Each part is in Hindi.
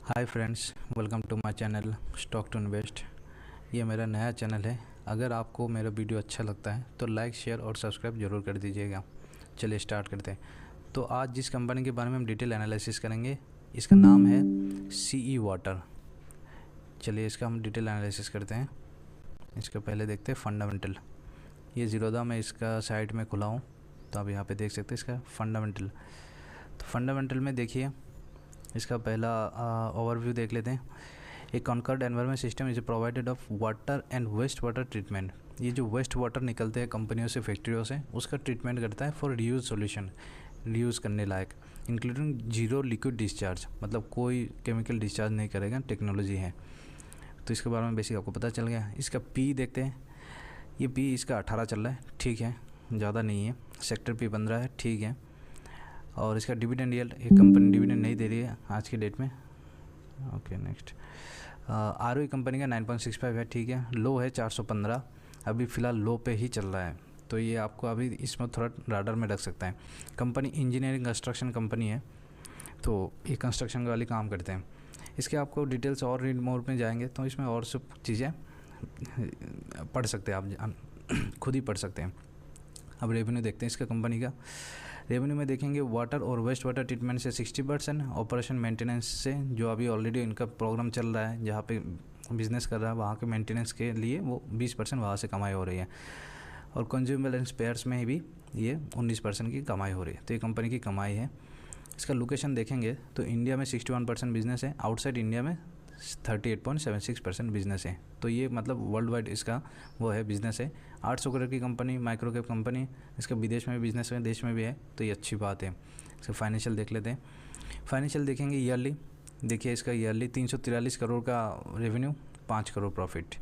Hi friends, welcome to my channel stock to invest. ये मेरा नया चैनल है। अगर आपको मेरा वीडियो अच्छा लगता है तो लाइक, शेयर और सब्सक्राइब ज़रूर कर दीजिएगा। चलिए स्टार्ट करते हैं। तो आज जिस कंपनी के बारे में हम डिटेल एनालिसिस करेंगे, इसका नाम है सीई वाटर। चलिए इसका हम डिटेल एनालिसिस करते हैं। इसका पहले देखते हैं फंडामेंटल। ये ज़ीरोधा में इसका साइट में खुला हूँ, तो आप यहाँ पर देख सकते हैं इसका फंडामेंटल। तो फंडामेंटल में देखिए, इसका पहला ओवरव्यू देख लेते हैं। A concord environment system is provided of water and waste water treatment. ये जो वेस्ट वाटर निकलते हैं कंपनियों से, फैक्ट्रियों से, उसका ट्रीटमेंट करता है फॉर रीयूज सॉल्यूशन, रीयूज़ करने लायक, इंक्लूडिंग जीरो लिक्विड डिस्चार्ज, मतलब कोई केमिकल डिस्चार्ज नहीं करेगा, टेक्नोलॉजी है। तो इसके बारे में बेसिक आपको पता चल गया। इसका पी देखते हैं। ये पी इसका 18 चल रहा है, ठीक है, ज़्यादा नहीं है। सेक्टर पी 15 है, ठीक है। और इसका डिविडेंड यील्ड, ये कंपनी डिविडेंड नहीं दे रही है आज की डेट में। Okay next. आरओई कंपनी का 9.65 है, ठीक है। लो है 415, अभी फ़िलहाल लो पे ही चल रहा है, तो ये आपको अभी इसमें थोड़ा राडर में रख सकता है। कंपनी इंजीनियरिंग कंस्ट्रक्शन कंपनी है, तो ये कंस्ट्रक्शन वाली काम करते हैं। इसके आपको डिटेल्स और रीड मोर में जाएंगे तो इसमें और सब चीज़ें पढ़ सकते हैं, आप खुद ही पढ़ सकते हैं। अब रेवेन्यू देखते हैं इसका कंपनी का। रेवेन्यू में देखेंगे वाटर और वेस्ट वाटर ट्रीटमेंट से 60%, ऑपरेशन मेंटेनेंस से, जो अभी ऑलरेडी इनका प्रोग्राम चल रहा है, जहाँ पे बिज़नेस कर रहा है वहाँ के मेंटेनेंस के लिए वो 20% वहाँ से कमाई हो रही है। और कंज्यूमेबल एंड स्पेयर्स में भी ये 19% की कमाई हो रही है। तो ये कंपनी की कमाई है। इसका लोकेशन देखेंगे तो इंडिया में 61% बिजनेस है, आउटसाइड इंडिया में 38.76% बिजनेस है। तो ये मतलब वर्ल्ड वाइड इसका वो है, बिज़नेस है। 800 करोड़ की कंपनी, माइक्रो कैप कंपनी, इसका विदेश में भी बिजनेस है, देश में भी है, तो ये अच्छी बात है। इसका फाइनेंशियल देख लेते हैं। फाइनेंशियल देखेंगे ईयरली। देखिए इसका ईयरली 343 करोड़ का रेवेन्यू, 5 करोड़ प्रॉफिट।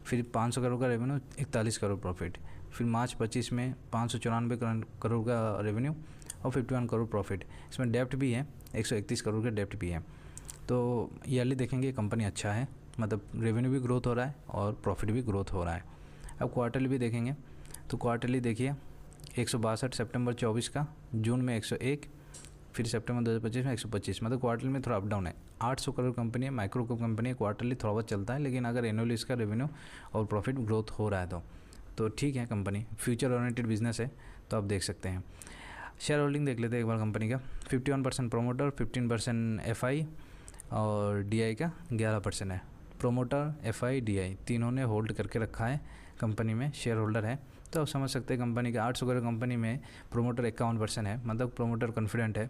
फिर 500 करोड़ का रेवेन्यू, 41 करोड़ प्रॉफिट। फिर मार्च 25 में 594 करोड़ का रेवेन्यू और 51 करोड़ प्रॉफिट। इसमें डेप्ट भी है, 131 करोड़ का डेप्ट भी है। तो ईयरली देखेंगे कंपनी अच्छा है, मतलब रेवेन्यू भी ग्रोथ हो रहा है और प्रॉफिट भी ग्रोथ हो रहा है। अब क्वार्टरली भी देखेंगे तो क्वार्टरली देखिए 162 सितंबर 24 का, जून में 101, फिर सितंबर 2025 में 125, मतलब क्वार्टरली में थोड़ा अप डाउन है। 800 करोड़ कंपनी है, माइक्रो कैप कंपनी है, क्वार्टरली थोड़ा बहुत चलता है, लेकिन अगर एनुअली इसका रेवेन्यू और प्रॉफिट ग्रोथ हो रहा है तो ठीक है। कंपनी फ्यूचर ओरिएंटेड बिजनेस है, तो आप देख सकते हैं। शेयर होल्डिंग देख लेते हैं एक बार कंपनी का। 51% प्रोमोटर, 15% एफआई और डीआई का 11% है। प्रोमोटर, एफआई, डीआई तीनों ने होल्ड करके रखा है, कंपनी में शेयर होल्डर है। तो आप समझ सकते हैं कंपनी का 800 करोड़ कंपनी में प्रोमोटर 51% है, मतलब प्रोमोटर कॉन्फिडेंट है।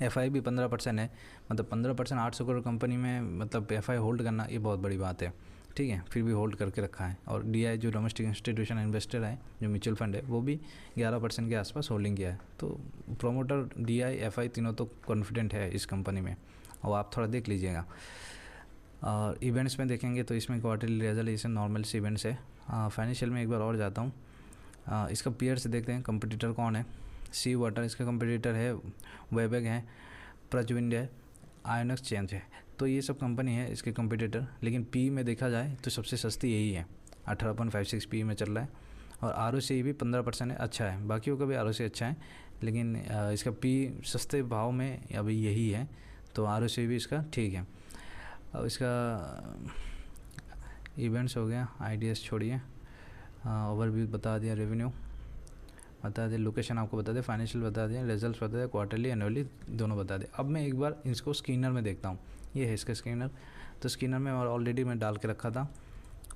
एफआई भी 15% है, मतलब 15% 800 करोड़ कंपनी में, मतलब एफआई होल्ड करना ये बहुत बड़ी बात है, ठीक है। फिर भी होल्ड करके रखा है। और डीआई जो डोमेस्टिक इंस्टीट्यूशन इन्वेस्टर है, जो म्यूचुअल फंड है, वो भी 11% के आसपास होल्डिंग किया है। तो प्रोमोटर, डीआई, एफआई तीनों तो कॉन्फिडेंट है इस कंपनी में, और आप थोड़ा देख लीजिएगा। और इवेंट्स में देखेंगे तो इसमें क्वार्टरली रिजल्ट, इसमें नॉर्मल से इवेंट्स है। फाइनेंशियल में एक बार और जाता हूँ। इसका पीयर से देखते हैं कंपटीटर कौन है। सी वाटर इसका कंपटीटर है, वेबेग है, प्रजविंड है, आयोनक्स चेंज है। तो ये सब कंपनी है इसके कंपटीटर, लेकिन पी में देखा जाए तो सबसे सस्ती यही है, 18.56 पी में चल रहा है। और आर भी 15% है, अच्छा है। बाकियों का भी आर अच्छा है, लेकिन इसका पी सस्ते भाव में अभी यही है, तो आर भी इसका ठीक है। अब इसका इवेंट्स हो गया, आईडीएस छोड़िए, ओवरव्यू बता दिया, रेवेन्यू बता दिया, लोकेशन आपको बता दिया, फाइनेंशियल बता दिया, रिजल्ट्स बता दिया, क्वार्टरली एनुअली दोनों बता दिया। अब मैं एक बार इसको स्कैनर में देखता हूँ। ये है इसका स्कैनर। तो स्कैनर में ऑलरेडी मैं डाल के रखा था,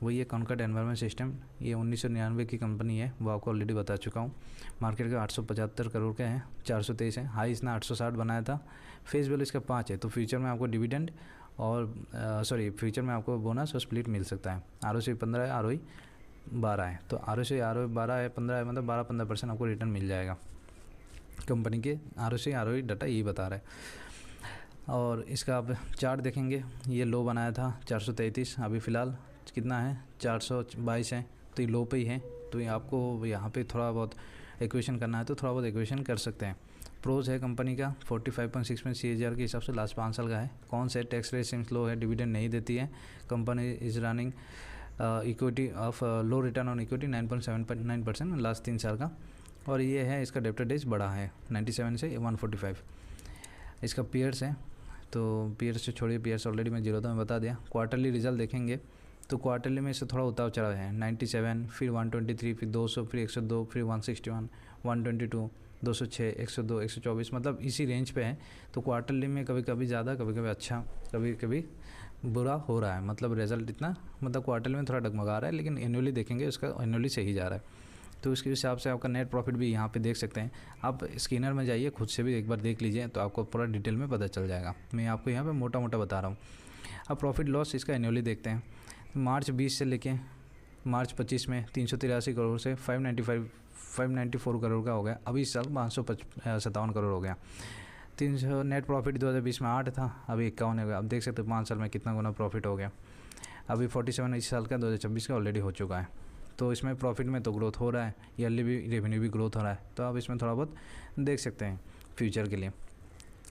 वही है कॉन्कर्ड एनवायरनमेंट सिस्टम। ये 1999 की कंपनी है, वो आपको ऑलरेडी बता चुका हूँ। मार्केट का 875 करोड़ का है, 423 है। हाई इसने 860 बनाया था। फेस वैल्यू इसका 5 है। तो फ्यूचर में आपको डिविडेंड और फ्यूचर में आपको बोनस और स्प्लिट मिल सकता है। आर 15 है, आर 12 है। तो आर 12 है, 15 है, मतलब 12-15% आपको रिटर्न मिल जाएगा। कंपनी के आर डाटा यही बता रहा है। और इसका आप चार्ट देखेंगे, ये लो बनाया था 433, अभी फ़िलहाल कितना है, 422 है, तो ये लो पे ही है। तो ये आपको यहाँ पे थोड़ा बहुत इक्वेशन करना है तो थोड़ा बहुत इक्वेशन कर सकते हैं। प्रोज है कंपनी का 45.6 में CAGR के हिसाब से लास्ट 5 साल का है। कौन से टैक्स रेट सिम्स लो है, डिविडेंड नहीं देती है। Company is running equity of low return on equity 9.79% last 3 साल का। और ये है इसका डेप्टर डेज बड़ा है, 97 से 145। इसका पीयर्स है तो पीयर्स से छोड़िए, पीयर्स ऑलरेडी मैं जीरोधा में बता दिया। क्वार्टरली रिजल्ट देखेंगे तो क्वार्टरली में से थोड़ा उतार चढ़ाव है। 97, फिर 123, फिर 200, फिर 102, फिर 161, 122, 206, 102, 124, मतलब इसी रेंज पे है। तो क्वार्टरली में कभी कभी ज़्यादा, कभी कभी अच्छा, कभी कभी बुरा हो रहा है, मतलब रिजल्ट इतना, मतलब क्वार्टरली में थोड़ा डगमगा रहा है, लेकिन एनुअली देखेंगे उसका एनुअली सही जा रहा है। तो उसके हिसाब से आपका नेट प्रॉफिट भी यहाँ पे देख सकते हैं। आप स्कैनर में जाइए, खुद से भी एक बार देख लीजिए तो आपको पूरा डिटेल में पता चल जाएगा। मैं आपको यहाँ पे मोटा मोटा बता रहा हूँ। अब प्रॉफिट लॉस इसका एनुअली देखते हैं। मार्च 20 से लेके मार्च 25 में 383 करोड़ से 594 करोड़ का हो गया। अभी इस साल 557 करोड़ हो गया। 300 नेट प्रॉफिट 2020 में 8 था, अभी 51 हो गया। अब देख सकते हो 5 साल में कितना गुना प्रॉफिट हो गया। अभी 47 इस साल का 2026 का ऑलरेडी हो चुका है। तो इसमें प्रॉफिट में तो ग्रोथ हो रहा है, ईयरली भी रेवेन्यू भी ग्रोथ हो रहा है। तो आप इसमें थोड़ा बहुत देख सकते हैं फ्यूचर के लिए,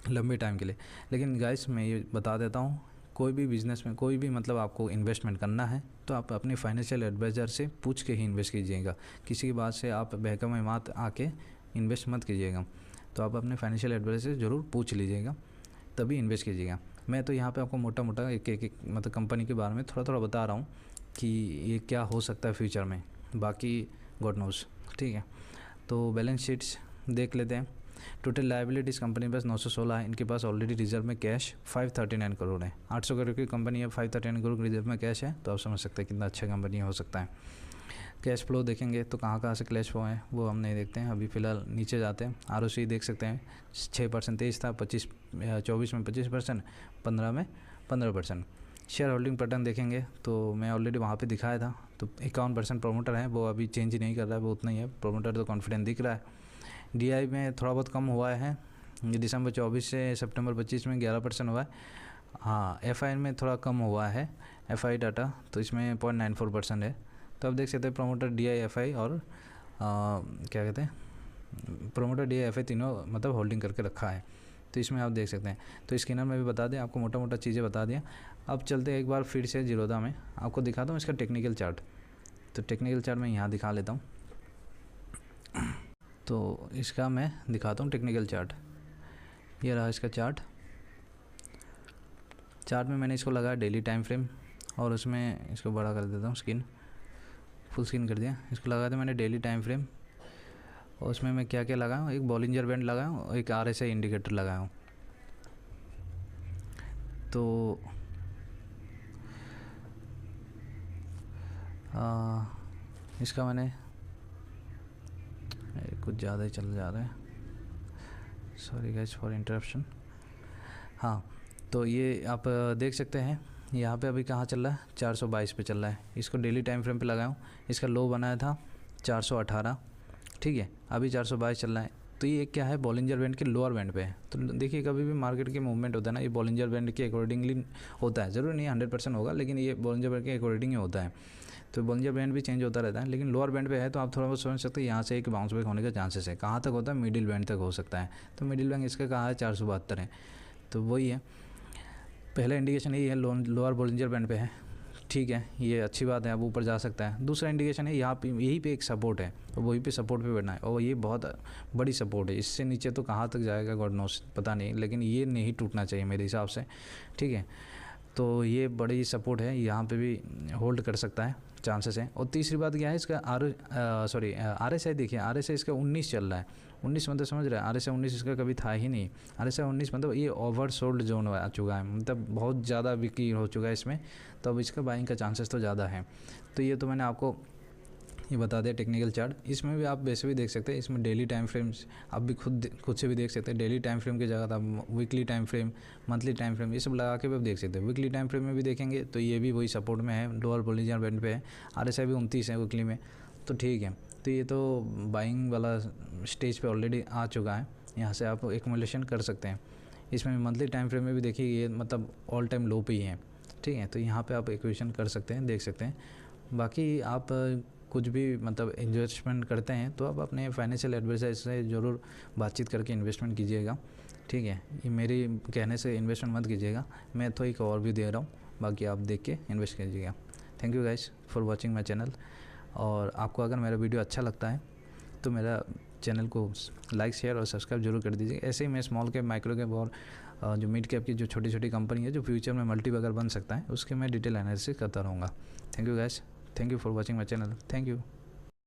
लंबे टाइम के लिए। लेकिन गाइस मैं ये बता देता हूँ, कोई भी बिज़नेस में, कोई भी मतलब आपको इन्वेस्टमेंट करना है तो आप अपने फाइनेंशियल एडवाइज़र से पूछ के ही इन्वेस्ट कीजिएगा। किसी की बात से आप बहका में मत आके इन्वेस्ट मत कीजिएगा। तो आप अपने फाइनेंशियल एडवाइज़र से ज़रूर पूछ लीजिएगा, तभी इन्वेस्ट कीजिएगा। मैं तो यहाँ पे आपको मोटा मोटा एक मतलब कंपनी के बारे में थोड़ा थोड़ा बता रहा हूँ कि ये क्या हो सकता है फ्यूचर में, बाकी गॉड नोस। ठीक है, तो बैलेंस शीट्स देख लेते हैं। टोटल लायबिलिटीज़ कंपनी के पास 916 है। इनके पास ऑलरेडी रिजर्व में कैश 539 करोड़ है। 800 करोड़ की कंपनी है, 539 करोड़ रिजर्व में कैश है, तो आप समझ सकते हैं कितना अच्छा कंपनी हो सकता है। कैश फ्लो देखेंगे तो कहाँ से कैश फ्लो है वो हम नहीं देखते हैं। अभी फ़िलहाल नीचे जाते हैं। ROC देख सकते हैं 6% था, 24 में 25%, 15 में 15%। शेयर होल्डिंग पैटर्न देखेंगे तो मैं ऑलरेडी वहाँ पे दिखाया था। तो 51% प्रोमोटर है, वो अभी चेंज नहीं कर रहा है, वो उतना ही है। प्रोमोटर तो कॉन्फिडेंट दिख रहा है। DI में थोड़ा बहुत कम हुआ है, दिसंबर 24 से सितंबर 25 में 11% हुआ है। हाँ, FI में थोड़ा कम हुआ है, FI डाटा, तो इसमें 0.94% है। तो आप देख सकते हैं प्रोमोटर, DI, FI और क्या कहते हैं, प्रोमोटर, DI, FI तीनों मतलब होल्डिंग करके रखा है। तो इसमें आप देख सकते हैं। तो स्कैनर में भी बता दें आपको, मोटा मोटा चीज़ें बता दिया। अब चलते हैं एक बार फिर से जीरोधा में, आपको दिखाता हूँ इसका टेक्निकल चार्ट। तो टेक्निकल चार्ट मैं यहाँ दिखा लेता हूँ। तो इसका मैं दिखाता हूँ टेक्निकल चार्ट। ये रहा इसका चार्ट में मैंने इसको लगाया डेली टाइम फ्रेम, और उसमें इसको बड़ा कर देता हूँ, स्क्रीन फुल स्क्रीन कर दिया। इसको लगा दिया मैंने डेली टाइम फ्रेम, और उसमें मैं क्या क्या लगाया हूँ, एक बॉलिंजर बैंड लगाया हूँ, एक RSI इंडिकेटर लगाया हूँ। तो इसका मैंने कुछ ज़्यादा ही चल जा रहा है, सॉरी गाइस फॉर इंटरप्शन। हाँ, तो ये आप देख सकते हैं यहाँ पे अभी कहाँ चल रहा है, 422 पे चल रहा है। इसको डेली टाइम फ्रेम पे लगाया हूँ। इसका लो बनाया था 418, ठीक है, अभी 422 चल रहा है। तो ये क्या है, बॉलिंजर बैंड के लोअर बैंड पे है। तो देखिए कभी भी मार्केट के मूवमेंट होता है ना, ये बॉलिंजर बैंड के अकॉर्डिंगली होता है। ज़रूरी नहीं 100% होगा, लेकिन ये बॉलिंजर बैंड के अकॉर्डिंग ही होता है। तो बॉलिंजर बैंड भी चेंज होता रहता है, लेकिन लोअर बैंड पे है तो आप थोड़ा बहुत समझ सकते हैं यहाँ से एक बाउंस बैक होने का चांसेस है। कहाँ तक होता है, मिडिल बैंड तक हो सकता है। तो मिडिल बैंड इसका कहा है 472 है, तो वही है। पहला इंडिकेशन यही है, लोअर बॉलिंजर बैंड पे है, ठीक है, ये अच्छी बात है, अब ऊपर जा सकता है। दूसरा इंडिकेशन है यहाँ पे, यहीं पे एक सपोर्ट है, तो वहीं पे सपोर्ट पे बैठना है, और ये बहुत बड़ी सपोर्ट है। इससे नीचे तो कहाँ तक जाएगा गॉड नोस, पता नहीं, लेकिन ये नहीं टूटना चाहिए मेरे हिसाब से, ठीक है। तो ये बड़ी सपोर्ट है, यहाँ पे भी होल्ड कर सकता है, चांसेस हैं। और तीसरी बात क्या है, इसका RSI देखिए, RSI इसका 19 चल रहा है। 19 मतलब समझ रहे हैं, RSI 19 इसका कभी था ही नहीं। RSI 19 मतलब ये ओवर सोल्ड जोन आ चुका है, मतलब बहुत ज़्यादा बिक्री हो चुका है इसमें, तो अब इसका बाइंग का चांसेस तो ज़्यादा है। तो ये तो मैंने आपको ये बता दिया टेक्निकल चार्ट। इसमें भी आप वैसे भी देख सकते हैं, इसमें डेली टाइम फ्रेम्स आप भी खुद से भी देख सकते हैं। डेली टाइम फ्रेम की जगह आप weekly time frame, monthly time frame, ये सब लगा के भी आप देख सकते हैं। वीकली टाइम फ्रेम में भी देखेंगे तो ये भी वही सपोर्ट में है, लोअर बॉलिंजर बैंड पे है। RSI भी 29 है वीकली में, तो ठीक है। तो ये तो बाइंग वाला स्टेज पे ऑलरेडी आ चुका है, यहाँ से आप एक्यूमुलेशन कर सकते हैं। इसमें मंथली टाइम फ्रेम में भी देखिए, ये मतलब ऑल टाइम लो पे ही है, ठीक है। तो यहाँ पे आप एक्यूमुलेशन कर सकते हैं, देख सकते हैं। बाकी आप कुछ भी मतलब इन्वेस्टमेंट करते हैं तो आप अपने फाइनेंशियल एडवाइज़र से ज़रूर बातचीत करके इन्वेस्टमेंट कीजिएगा, ठीक है। ये मेरी कहने से इन्वेस्टमेंट मत कीजिएगा, मैं तो एक और भी दे रहा हूँ, बाकी आप देख के इन्वेस्ट कीजिएगा। Thank you guys for watching my channel. और आपको अगर मेरा वीडियो अच्छा लगता है तो मेरा चैनल को लाइक, शेयर और सब्सक्राइब जरूर कर दीजिए। ऐसे ही मैं स्मॉल कैप, माइक्रो कैप और जो मिड कैप की जो छोटी छोटी कंपनी है जो फ्यूचर में मल्टीबैगर बन सकता है, उसके मैं डिटेल एनालिसिस करता रहूँगा। Thank you guys, thank you for watching my channel, thank you.